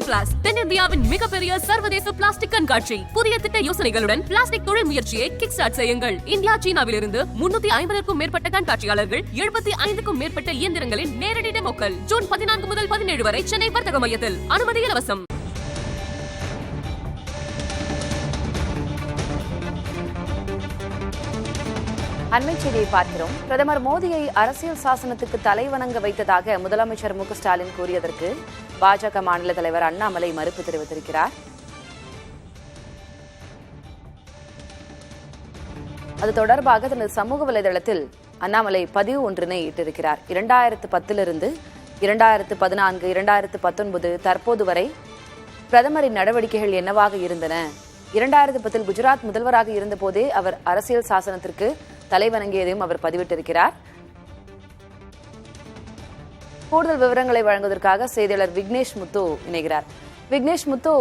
Blast தென்னிந்தியாவின் மிகப்பெரிய சர்வதேச பிளாஸ்டிக் கண்காட்சி. புதிய திட்ட யோசனைகளுடன் பிளாஸ்டிக் தொழில் முயற்சியை கிக் ஸ்டார்ட் செய்யுங்கள். இந்தியா, சீனாவிலிருந்து 350க்கும் மேற்பட்ட கண்காட்சியாளர்கள், 75க்கும் மேற்பட்ட இயந்திரங்களின் நேரடி டெமோக்கள். ஜூன் 14 முதல் 17 வரை சென்னை வர்த்தக மையத்தில். அனுமதி இலவசம். அண்மை செய்தியை பார்க்கிறோம். பிரதமர் மோடியை அரசியல் சாசனத்துக்கு தலைவணங்க வைத்ததாக முதலமைச்சர் மு க ஸ்டாலின் கூறியதற்கு பாஜக மாநில தலைவர் அண்ணாமலை மறுப்பு தெரிவித்திருக்கிறார். அது தொடர்பாக தனது சமூக வலைதளத்தில் அண்ணாமலை பதிவு ஒன்றினை இட்டிருக்கிறார். 2010 2014 2019 தற்போது வரை பிரதமரின் நடவடிக்கைகள் என்னவாக இருந்தன? 2010 குஜராத் முதல்வராக இருந்தபோதே அவர் அரசியல் சாசனத்திற்கு தலைவணங்கியதையும் அவர் பதிவிட்டிருக்கிறார். கூடுதல் விவரங்களை வழங்குவதற்காக செய்தியாளர் விக்னேஷ் முத்து இணைகிறார். விக்னேஷ் முத்து,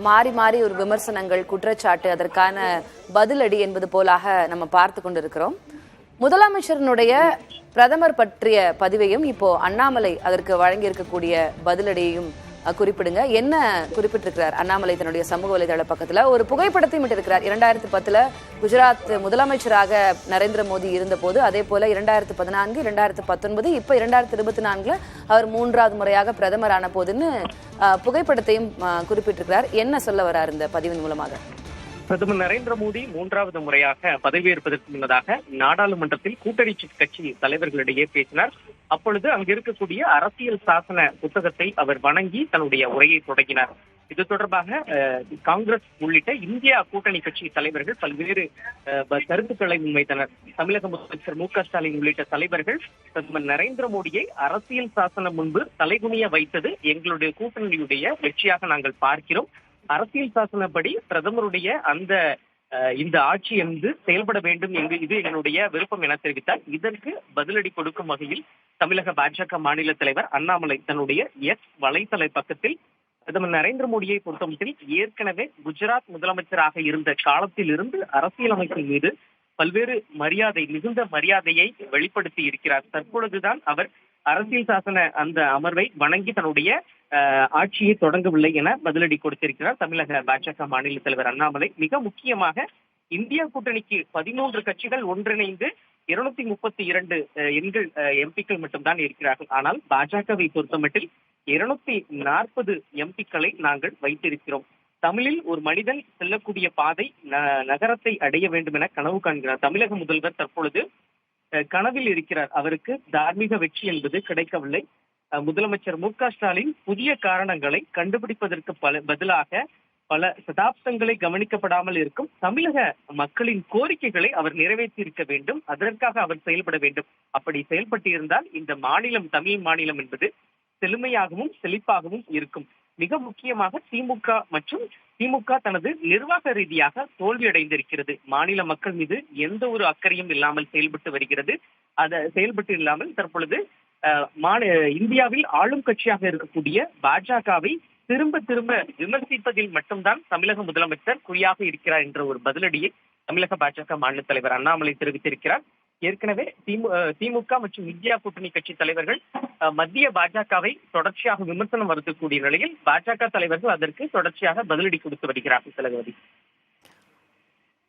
மாறி மாறி ஒரு விமர்சனங்கள், குற்றச்சாட்டு, அதற்கான பதிலடி என்பது போலாக நம்ம பார்த்து கொண்டிருக்கிறோம். முதலமைச்சரினுடைய பிரதமர் பற்றிய பதிவையும் இப்போ அண்ணாமலை அதற்கு வழங்கியிருக்கக்கூடிய பதிலடியையும் குறிப்பிடுங்க. என்ன குறிப்பிட்டிருக்கிறார் அண்ணாமலை தன்னுடைய சமூக வலைதள பக்கத்துல? ஒரு புகைப்படத்தையும் விட்டிருக்கிறார். 2010 குஜராத் முதலமைச்சராக நரேந்திர மோடி இருந்த போது, அதே போல 2014 2019 இப்ப 2024 அவர் 3வது முறையாக பிரதமர் ஆன போதுன்னு புகைப்படத்தையும் குறிப்பிட்டிருக்கிறார். என்ன சொல்ல வரார் இந்த பதிவின் மூலமாக? பிரதமர் நரேந்திர மோடி 3வது முறையாக பதவியேற்பதற்கு முன்னதாக நாடாளுமன்றத்தில் கூட்டணி கட்சி தலைவர்களிடையே பேசினார். அப்பொழுது அங்கு இருக்கக்கூடிய அரசியல் சாசன புத்தகத்தை அவர் வணங்கி தன்னுடைய உரையை தொடங்கினார். இது தொடர்பாக காங்கிரஸ் உள்ளிட்ட இந்தியா கூட்டணி கட்சி தலைவர்கள் பல்வேறு கருத்துக்களை முன்வைத்தனர். தமிழக முதலமைச்சர் மு க ஸ்டாலின் உள்ளிட்ட தலைவர்கள் பிரதமர் நரேந்திர மோடியை அரசியல் சாசனம் முன்பு தலைகுனிய வைத்தது எங்களுடைய கூட்டணியுடைய வெற்றியாக நாங்கள் பார்க்கிறோம். அரசியல் சாசனப்படி பிரதமருடைய இந்த ஆட்சி செயல்பட வேண்டும் என்று இது எங்களுடைய விருப்பம் என தெரிவித்தார். இதற்கு பதிலடி கொடுக்கும் வகையில் தமிழக பாஜக மாநில தலைவர் அண்ணாமலை தன்னுடைய எக்ஸ் வலைத்தள பக்கத்தில் பிரதமர் நரேந்திர மோடியை பொறுத்தமட்டில் ஏற்கனவே குஜராத் முதலமைச்சராக இருந்த காலத்தில் இருந்து அரசியலமைப்பின் மீது பல்வேறு மிகுந்த மரியாதையை வெளிப்படுத்தி இருக்கிறார். தற்பொழுதுதான் அவர் அரசியல் சாசன அந்த அமர்வை வணங்கி தன்னுடைய ஆட்சியை தொடங்கவில்லை என பதிலடி கொடுத்திருக்கிறார் தமிழக பாஜக மாநில தலைவர் அண்ணாமலை. மிக முக்கியமாக இந்தியா கூட்டணிக்கு 13 கட்சிகள் ஒன்றிணைந்து 232 எம்பிக்கள் மட்டும்தான் இருக்கிறார்கள். ஆனால் பாஜகவை பொறுத்தமட்டில் 240 எம்பிக்களை நாங்கள் வைத்திருக்கிறோம். தமிழில் ஒரு மனிதன் செல்லக்கூடிய பாதை நகரத்தை அடைய வேண்டும் என கனவு காண்கிறார் தமிழக முதல்வர். தற்பொழுது கனவில் இருக்கிறார். அவருக்கு தார்மீக வெற்றி என்பது கிடைக்கவில்லை. முதலமைச்சர் மு க ஸ்டாலின் புதிய காரணங்களை கண்டுபிடிப்பதற்கு பதிலாக பல சதாப்தங்களை கவனிக்கப்படாமல் இருக்கும் தமிழக மக்களின் கோரிக்கைகளை அவர் நிறைவேற்றி இருக்க வேண்டும். அதற்காக அவர் செயல்பட வேண்டும். அப்படி செயல்பட்டு இருந்தால் இந்த மாநிலம், தமிழ் மாநிலம் என்பது செழுமையாகவும் செழிப்பாகவும் இருக்கும். மிக முக்கியமாக திமுக தனது நிர்வாக ரீதியாக தோல்வியடைந்திருக்கிறது. மாநில மக்கள் மீது எந்த ஒரு அக்கறையும் இல்லாமல் செயல்பட்டு இல்லாமல் தற்பொழுது இந்தியாவில் ஆளும் கட்சியாக இருக்கக்கூடிய பாஜகவை திரும்ப விமர்சிப்பதில் மட்டும்தான் தமிழக முதலமைச்சர் குறியாக இருக்கிறார் என்ற ஒரு பதிலடியை தமிழக பாஜக மாநில தலைவர் அண்ணாமலை தெரிவித்திருக்கிறார். ஏற்கனவே திமுக மற்றும் இந்தியா கூட்டணி கட்சி தலைவர்கள் மத்திய பாஜகவை தொடர்ச்சியாக விமர்சனம் வருத்தக்கூடிய நிலையில் பாஜக தலைவர்கள் அதற்கு தொடர்ச்சியாக பதிலடி கொடுத்து வருகிறார்கள். தலைவதி,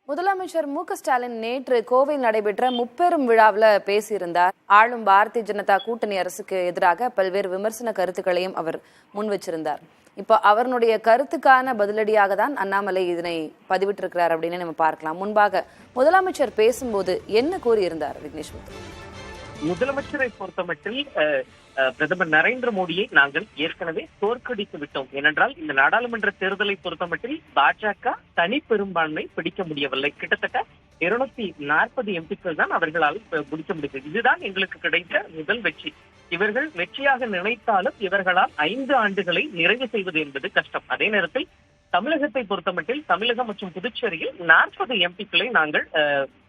முதலமைச்சர் மு க ஸ்டாலின் நேற்று கோவையில் நடைபெற்ற முப்பெரும் விழாவில் பேசியிருந்தார். ஆளும் பாரதிய ஜனதா கூட்டணி அரசுக்கு எதிராக பல்வேறு விமர்சன கருத்துக்களையும் அவர் முன் வச்சிருந்தார். இப்போ அவருடைய கருத்துக்கான பதிலடியாக தான் அண்ணாமலை இதனை பதிவிட்டிருக்கிறார் அப்படின்னு நம்ம பார்க்கலாம். முன்பாக முதலமைச்சர் பேசும்போது என்ன கூறியிருந்தார் விக்னேஷ்? முதலமைச்சரை பொறுத்தமட்டில் பிரதமர் நரேந்திர மோடியை நாங்கள் ஏற்கனவே தோற்கடித்து விட்டோம். ஏனென்றால் இந்த நாடாளுமன்ற தேர்தலை பொறுத்தமட்டில் பாஜக தனி பெரும்பான்மை பிடிக்க முடியவில்லை. கிட்டத்தட்ட 240 எம்பிக்கள் தான் அவர்களால் பிடிக்க முடியும். இதுதான் எங்களுக்கு கிடைத்த முதல் வெற்றி. இவர்கள் வெற்றியாக நினைத்தாலும் இவர்களால் 5 ஆண்டுகளை நிறைவு செய்வது என்பது கஷ்டம். அதே நேரத்தில் தமிழகத்தை பொறுத்தமட்டில் தமிழகம் மற்றும் புதுச்சேரியில் 40 எம்பிக்களை நாங்கள்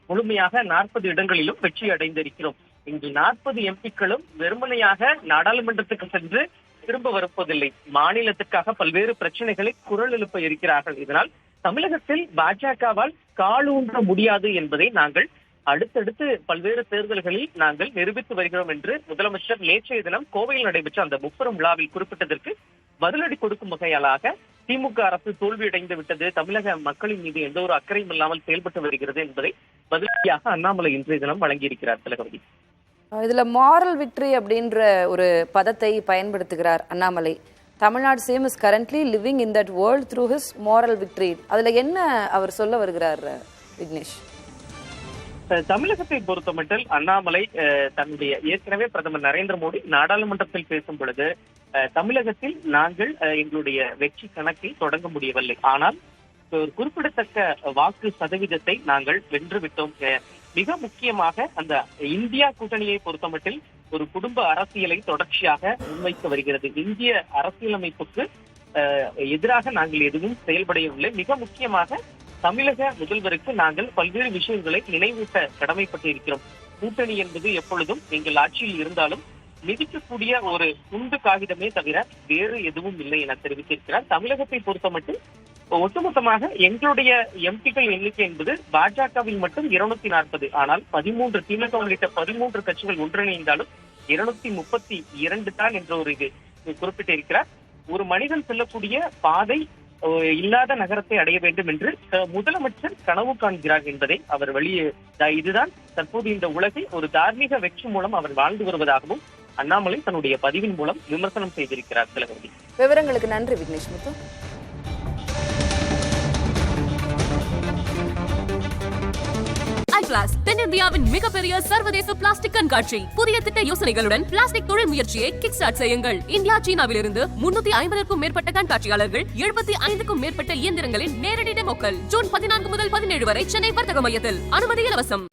முழுமையாக 40 இடங்களிலும் வெற்றி அடைந்திருக்கிறோம். இங்கு 40 எம்பிக்களும் வெறுமனையாக நாடாளுமன்றத்துக்கு சென்று திரும்ப வருவதில்லை. மாநிலத்துக்காக பல்வேறு பிரச்சனைகளை குரல் எழுப்ப இருக்கிறார்கள். இதனால் தமிழகத்தில் பாஜகவால் காலூன்ற முடியாது என்பதை நாங்கள் அடுத்தடுத்து பல்வேறு தேர்தல்களில் நாங்கள் நிரூபித்து வருகிறோம் என்று முதலமைச்சர் நேற்றைய தினம் கோவையில் நடைபெற்ற அந்த முப்பெரும் விழாவில் குறிப்பிட்டதற்கு பதிலடி கொடுக்கும் வகையாளாக திமுக அரசு தோல்வியடைந்து விட்டது, தமிழக மக்களின் மீது எந்த ஒரு அக்கறையும் இல்லாமல் செயல்பட்டு வருகிறது என்பதை பதிலடியாக அண்ணாமலை இன்றைய தினம் வழங்கியிருக்கிறார். திலகவதி, இதுல மாரல் விக்டரி அப்படின்ற ஒரு பதத்தை பயன்படுத்துகிறார் Annamalai. Tamil Nadu CM is currently living in that world through his moral victory. அதுல என்ன அவர் சொல்ல வருகிறார் விக்னேஷ்? தமிழகத்தை பொறுத்தமட்டில் அண்ணாமலை தன்னுடைய ஏற்கனவே பிரதமர் நரேந்திர மோடி நாடாளுமன்றத்தில் பேசும் பொழுது தமிழகத்தில் நாங்கள் எங்களுடைய வெற்றி கணக்கை தொடங்க முடியவில்லை, ஆனால் ஒரு குறிப்பிடத்தக்க வாக்கு சதவீதத்தை நாங்கள் வென்று விட்டோம். மிக முக்கியமாக அந்த இந்தியா கூட்டணியை பொறுத்தமட்டில் ஒரு குடும்ப அரசியலை தொடர்ச்சியாக முன்வைக்க வருகிறது. இந்திய அரசியலமைப்புக்கு எதிராக நாங்கள் எதுவும் செயல்படவில்லை. மிக முக்கியமாக தமிழக முதல்வருக்கு நாங்கள் பல்வேறு விஷயங்களை நினைவூட்ட கடமைப்பட்டு இருக்கிறோம். கூட்டணி என்பது எப்பொழுதும் எங்கள் ஆட்சியில் இருந்தாலும் மிதிக்கக்கூடிய ஒரு துண்டு காகிதமே தவிர வேறு எதுவும் இல்லை என தெரிவித்திருக்கிறார். தமிழகத்தை பொறுத்தமட்டும் ஒட்டுமொத்தமாக எங்களுடைய எம்பிக்கள் எண்ணிக்கை என்பது பாஜகவில் மட்டும் 240, ஆனால் 13 திமுக உள்ளிட்ட 13 கட்சிகள் ஒன்றிணைந்தாலும் 232 தான் என்ற ஒரு இது குறிப்பிட்டிருக்கிறார். ஒரு மனிதன் செல்லக்கூடிய பாதை இல்லாத நகரத்தை அடைய வேண்டும் என்று முதலமைச்சர் கனவு காண்கிறார் என்பதை அவர் இதுதான் தற்போது இந்த உலகை ஒரு தார்மீக வெற்றி மூலம் அவர் வாழ்ந்து வருவதாகவும் அண்ணாமலை தன்னுடைய பதிவின் மூலம் விமர்சனம் செய்திருக்கிறார். திலகவதி, விவரங்களுக்கு நன்றி விக்னேஷ் முத்து. ஐகிளாஸ் தென்னிந்தியாவின் மிகப்பெரிய சர்வதேச பிளாஸ்டிக் கண்காட்சி. புதிய திட்ட யோசனைகளுடன் பிளாஸ்டிக் தொழில் முயற்சியை கிக் ஸ்டார்ட் செய்யுங்கள். இந்தியா சீனாவிலிருந்து 350க்கும் மேற்பட்ட கண்காட்சியாளர்கள், 75க்கும் மேற்பட்ட இயந்திரங்களின் நேரடி டெமோக்கள். ஜூன் 14 முதல் 17 வரை சென்னை வர்த்தக மையத்தில். அனுமதி இலவசம்.